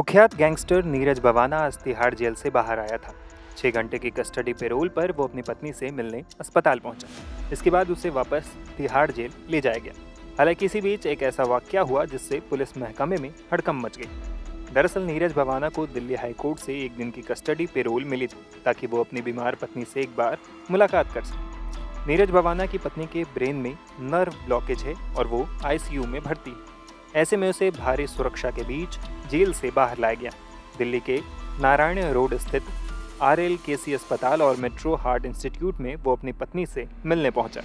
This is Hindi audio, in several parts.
कुख्यात गैंगस्टर नीरज भवाना आज तिहाड़ जेल से बाहर आया था। 6 घंटे की कस्टडी पैरोल पर वो अपनी पत्नी से मिलने अस्पताल पहुंचा। इसके बाद उसे वापस तिहाड़ जेल ले जाया गया। हालांकि इसी बीच एक ऐसा वाकया हुआ जिससे पुलिस महकमे में हड़कंप मच गई। दरअसल नीरज भवाना को दिल्ली हाई कोर्ट से 1 दिन की कस्टडी पैरोल मिली थी ताकि वो अपनी बीमार पत्नी से एक बार मुलाकात कर सके। नीरज भवाना की पत्नी के ब्रेन में नर्व ब्लॉकेज है और वो आईसीयू में भर्ती है। ऐसे में उसे भारी सुरक्षा के बीच जेल से बाहर लाया गया। दिल्ली के नारायण रोड स्थित RLKC अस्पताल और मेट्रो हार्ट इंस्टीट्यूट में वो अपनी पत्नी से मिलने पहुंचा।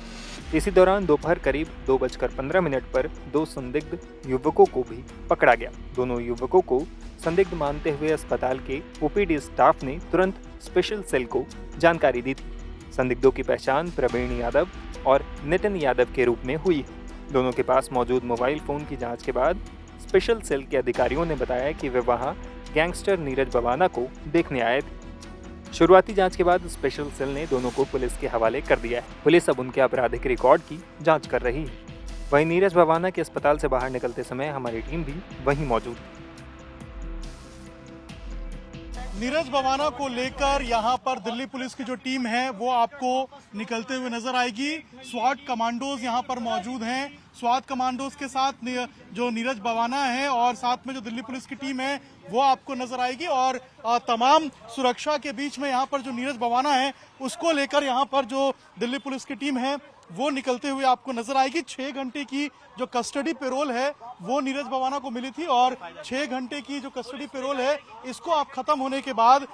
इसी दौरान दोपहर करीब 2:15 पर 2 संदिग्ध युवकों को भी पकड़ा गया। दोनों युवकों को संदिग्ध मानते हुए अस्पताल के OPD स्टाफ ने तुरंत स्पेशल सेल को जानकारी दी थी। संदिग्धों की पहचान प्रवीण यादव और नितिन यादव के रूप में हुई। दोनों के पास मौजूद मोबाइल फोन की जांच के बाद स्पेशल सेल के अधिकारियों ने बताया कि वे वहां गैंगस्टर नीरज भवाना को देखने आए थे। शुरुआती जांच के बाद स्पेशल सेल ने दोनों को पुलिस के हवाले कर दिया है। पुलिस अब उनके आपराधिक रिकॉर्ड की जांच कर रही है। वहीं नीरज भवाना के अस्पताल से बाहर निकलते समय हमारी टीम भी वहीं मौजूद थी। नीरज भवाना को लेकर यहाँ पर दिल्ली पुलिस की जो टीम है वो आपको निकलते हुए नजर आएगी। स्वाट कमांडोज यहाँ पर मौजूद हैं। स्वाट कमांडोज के साथ जो नीरज भवाना है और साथ में जो दिल्ली पुलिस की टीम है वो आपको नजर आएगी और तमाम सुरक्षा के बीच में यहाँ पर जो नीरज भवाना है उसको लेकर यहाँ पर जो दिल्ली पुलिस की टीम है वो निकलते हुए आपको नजर आएगी। 6 घंटे की जो कस्टडी पैरोल है वो नीरज भवाना को मिली थी और 6 घंटे की जो कस्टडी पैरोल है इसको अब खत्म होने के बाद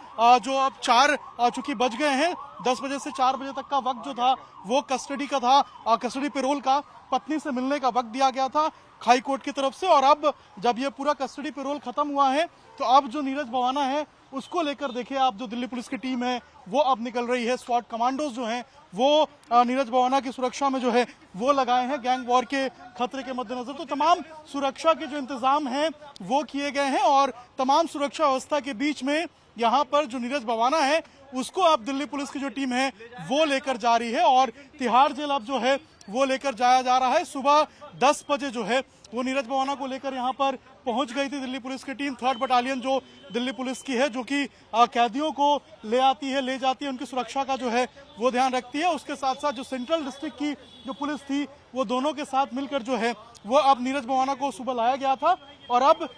जो अब 4 चूंकि बज गए हैं, 10 बजे से 4 बजे तक का वक्त जो था वो कस्टडी का था। कस्टडी पैरोल का पत्नी से मिलने का वक्त दिया गया था हाई कोर्ट की तरफ से और अब जब ये पूरा कस्टडी पैरोल खत्म हुआ है तो अब जो नीरज भवाना है उसको लेकर देखिए आप जो दिल्ली पुलिस की टीम है वो अब निकल रही है। स्वाट कमांडोज जो हैं वो नीरज भवाना की सुरक्षा में जो है वो लगाए हैं गैंग वॉर के खतरे के मद्देनजर। तो तमाम सुरक्षा के जो इंतजाम हैं वो किए गए हैं और तमाम सुरक्षा व्यवस्था के बीच में यहाँ पर जो नीरज भवाना है उसको अब दिल्ली पुलिस की जो टीम है वो लेकर जा रही है और तिहाड़ जेल अब जो है वो लेकर जाया जा रहा है। सुबह 10 बजे जो है वो नीरज भवाना को लेकर यहाँ पर पहुंच गई थी दिल्ली पुलिस की टीम। 3rd बटालियन जो दिल्ली पुलिस की है जो कि कैदियों को ले आती है ले जाती है, उनकी सुरक्षा का जो है वो ध्यान रखती है। उसके साथ साथ जो सेंट्रल डिस्ट्रिक्ट की जो पुलिस थी वो दोनों के साथ मिलकर जो है वो अब नीरज भवाना को सुबह लाया गया था और अब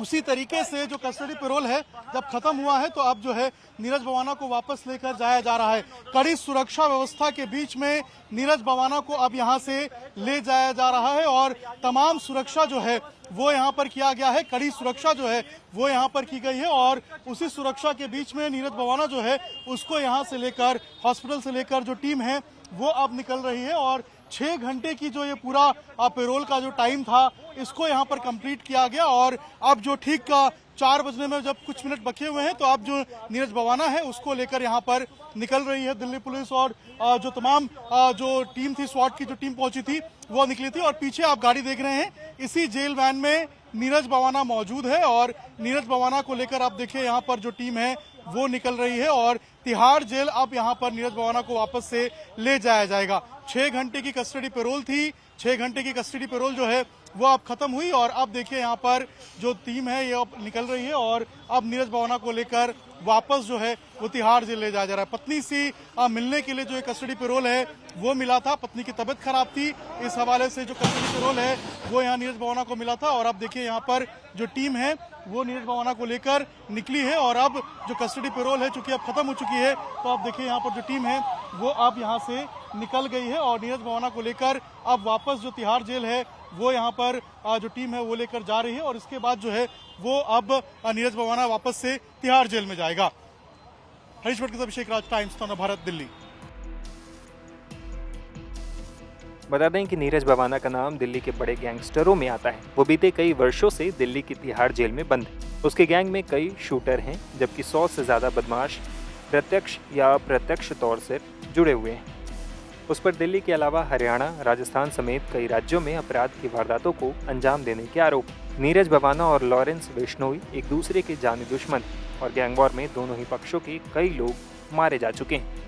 उसी तरीके से जो कस्टडी पैरोल है जब खत्म हुआ है तो अब जो है नीरज भवाना को वापस लेकर जाया जा रहा है। कड़ी सुरक्षा व्यवस्था के बीच में नीरज भवाना को अब यहां से ले जाया जा रहा है और तमाम सुरक्षा जो है वो यहां पर किया गया है। कड़ी सुरक्षा जो है वो यहां पर की गई है और उसी सुरक्षा के बीच में नीरज भवाना जो है उसको यहां से लेकर हॉस्पिटल से लेकर जो टीम है वो अब निकल रही है और 6 घंटे की जो ये पूरा पैरोल का जो टाइम था इसको यहाँ पर कंप्लीट किया गया और अब जो ठीक 4 बजने में जब कुछ मिनट बचे हुए हैं तो अब जो नीरज भवाना है उसको लेकर यहाँ पर निकल रही है दिल्ली पुलिस और जो तमाम जो टीम थी स्वाट की जो टीम पहुंची थी वो निकली थी और पीछे आप गाड़ी देख रहे हैं इसी जेल वैन में नीरज भवाना मौजूद है और नीरज भवाना को लेकर आप देखिए यहाँ पर जो टीम है वो निकल रही है और तिहाड़ जेल अब यहाँ पर नीरज भवाना को वापस से ले जाया जाएगा। 6 घंटे की कस्टडी पैरोल थी, 6 घंटे की कस्टडी पैरोल जो है वो अब खत्म हुई और अब देखिए यहाँ पर जो टीम है ये अब निकल रही है और अब नीरज भवाना को लेकर वापस जो है वो तिहाड़ जेल ले जाया जा रहा है। पत्नी से मिलने के लिए जो कस्टडी पैरोल है वो मिला था, पत्नी की तबीयत खराब थी, इस हवाले से जो कस्टडी पैरोल है वो यहाँ नीरज भवाना को मिला था और अब देखिए यहाँ पर जो टीम है वो नीरज भवाना को लेकर निकली है और अब जो कस्टडी पैरोल है चूंकि अब खत्म हो चुकी है तो अब देखिए यहाँ पर जो टीम है वो अब यहाँ से निकल गई है और नीरज भवाना को लेकर अब वापस जो तिहाड़ जेल है वो यहाँ पर जो टीम है वो लेकर जा रही है और इसके बाद जो है वो अब नीरज भवाना वापस से तिहाड़ जेल में जाएगा। हरीश भट्ट के साथ अभिषेक राज, टाइम्स भारत, दिल्ली। बता दें कि नीरज भवाना का नाम दिल्ली के बड़े गैंगस्टरों में आता है। वो बीते कई वर्षों से दिल्ली की तिहाड़ जेल में बंद है। उसके गैंग में कई शूटर हैं जबकि 100 से ज़्यादा बदमाश प्रत्यक्ष या अप्रत्यक्ष तौर से जुड़े हुए हैं। उस पर दिल्ली के अलावा हरियाणा, राजस्थान समेत कई राज्यों में अपराध की वारदातों को अंजाम देने के आरोप। नीरज भवाना और लॉरेंस बिश्नोई एक दूसरे के जानी दुश्मन और गैंगवॉर में दोनों ही पक्षों के कई लोग मारे जा चुके हैं।